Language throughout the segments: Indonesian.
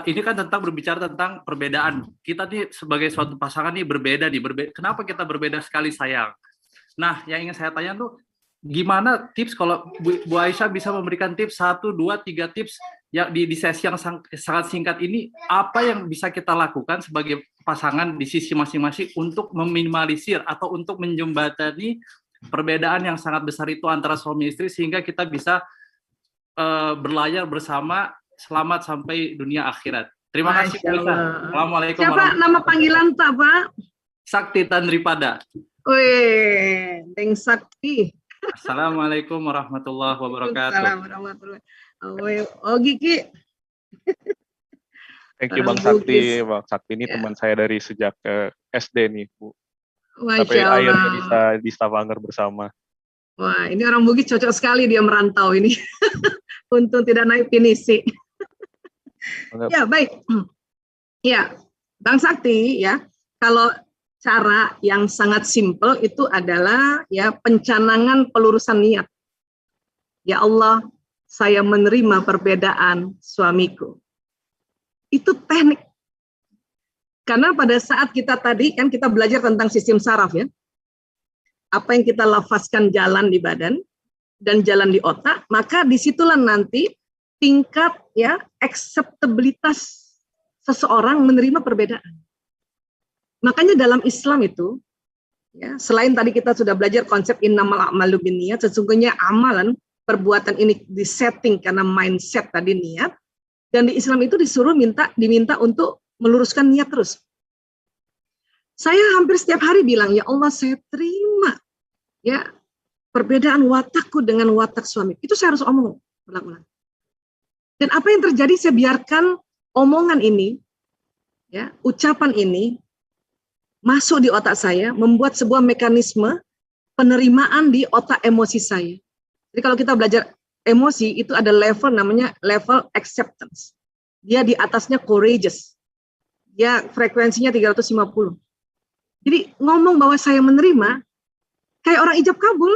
Ini kan berbicara tentang perbedaan. Kita nih sebagai suatu pasangan nih berbeda nih. Kenapa kita berbeda sekali sayang? Nah, yang ingin saya tanya tuh, gimana tips kalau Bu Aisyah bisa memberikan tips 1, 2, 3 tips yang di sesi yang sangat singkat ini, apa yang bisa kita lakukan sebagai pasangan di sisi masing-masing untuk meminimalisir atau untuk menjembatani perbedaan yang sangat besar itu antara suami istri sehingga kita bisa berlayar bersama selamat sampai dunia akhirat. Terima kasih Pak Aisyah. Assalamualaikum. Siapa nama panggilan Pak? Sakti Tandripada. Wih, Deng Sakti. Assalamualaikum warahmatullahi wabarakatuh. Assalamualaikum warahmatullahi wabarakatuh. Oh Gigi. Thank you Bang Sakti. Bang Sakti ini teman saya dari sejak SD nih Bu. Sampai akhirnya bisa di Stavanger bersama. Wah, ini orang Bugis cocok sekali dia merantau ini. Untung tidak naik pinisi. Ya, baik. Ya, Bang Sakti ya, kalau cara yang sangat simpel itu adalah ya pencanangan pelurusan niat. Ya Allah, saya menerima perbedaan suamiku. Itu teknik. Karena pada saat kita tadi kan kita belajar tentang sistem saraf ya. Apa yang kita lafazkan jalan di badan dan jalan di otak, maka disitulah nanti tingkat ya akseptabilitas seseorang menerima perbedaan. Makanya dalam Islam itu, ya, selain tadi kita sudah belajar konsep innamal a'malu binniyat, sesungguhnya amalan perbuatan ini disetting karena mindset tadi niat, dan di Islam itu diminta untuk meluruskan niat terus. Saya hampir setiap hari bilang, ya Allah saya terima ya perbedaan watakku dengan watak suami. Itu saya harus omong ulang-ulang. Dan apa yang terjadi saya biarkan omongan ini, ya ucapan ini masuk di otak saya, membuat sebuah mekanisme penerimaan di otak emosi saya. Jadi kalau kita belajar emosi, itu ada level namanya level acceptance. Dia di atasnya courageous. Dia frekuensinya 350. Jadi ngomong bahwa saya menerima, kayak orang ijab kabul,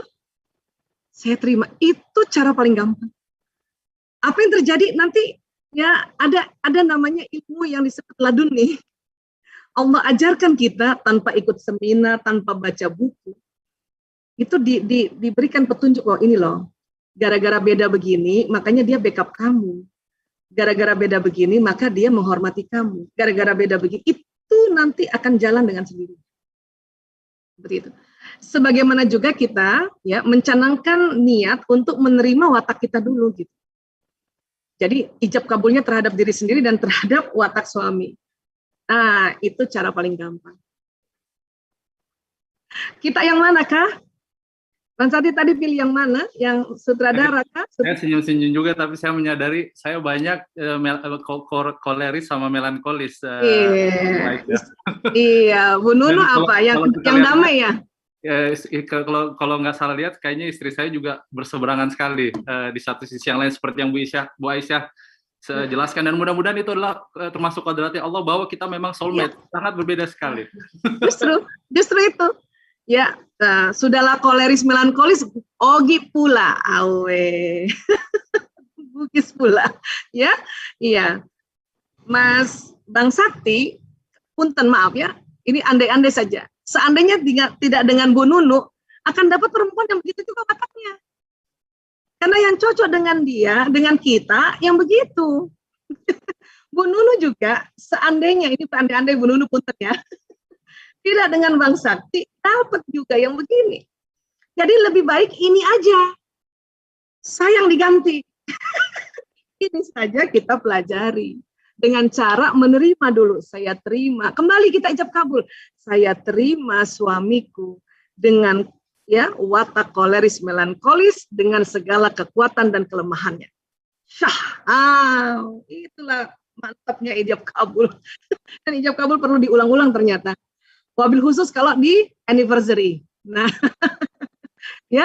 saya terima. Itu cara paling gampang. Apa yang terjadi nanti, ya ada namanya ilmu yang disebut laduni. Allah ajarkan kita tanpa ikut seminar, tanpa baca buku. Itu diberikan petunjuk, oh ini loh, gara-gara beda begini, makanya dia backup kamu. Gara-gara beda begini, maka dia menghormati kamu. Gara-gara beda begini, itu nanti akan jalan dengan sendiri. Seperti itu. Sebagaimana juga kita ya mencanangkan niat untuk menerima watak kita dulu gitu. Jadi ijab kabulnya terhadap diri sendiri dan terhadap watak suami. Nah, itu cara paling gampang. Kita yang mana kah? Bang Sati tadi pilih yang mana? Yang sutradara kah? Saya senyum-senyum juga, tapi saya menyadari saya banyak koleris sama melankolis. Iya, Bu Nunu apa? Yang damai ya? Kalau nggak salah lihat, kayaknya istri saya juga berseberangan sekali di satu sisi yang lain seperti yang Bu Aisyah jelaskan, dan mudah-mudahan itu adalah termasuk kodratnya Allah bahwa kita memang soulmate, sangat berbeda sekali. Justru itu. Ya, sudahlah koleris melankolis, Ogi pula, awe, Bugis pula, ya, iya, Mas Bang Sakti, punten maaf ya, ini andai-andai saja. Seandainya tidak dengan Bu Nunu, akan dapat perempuan yang begitu juga wataknya. Karena yang cocok dengan dia, dengan kita, yang begitu. Bu Nunu juga, seandainya, ini andai-andai Bu Nunu punten ya, tidak dengan Bang Sakti, dapat juga yang begini. Jadi lebih baik ini aja. Sayang diganti. Ini saja kita pelajari. Dengan cara menerima dulu. Saya terima. Kembali kita ijab kabul. Saya terima suamiku dengan ya watak koleris melankolis dengan segala kekuatan dan kelemahannya. Itulah mantapnya ijab kabul. Dan ijab kabul perlu diulang-ulang ternyata. Wabil khusus kalau di anniversary. Nah, ya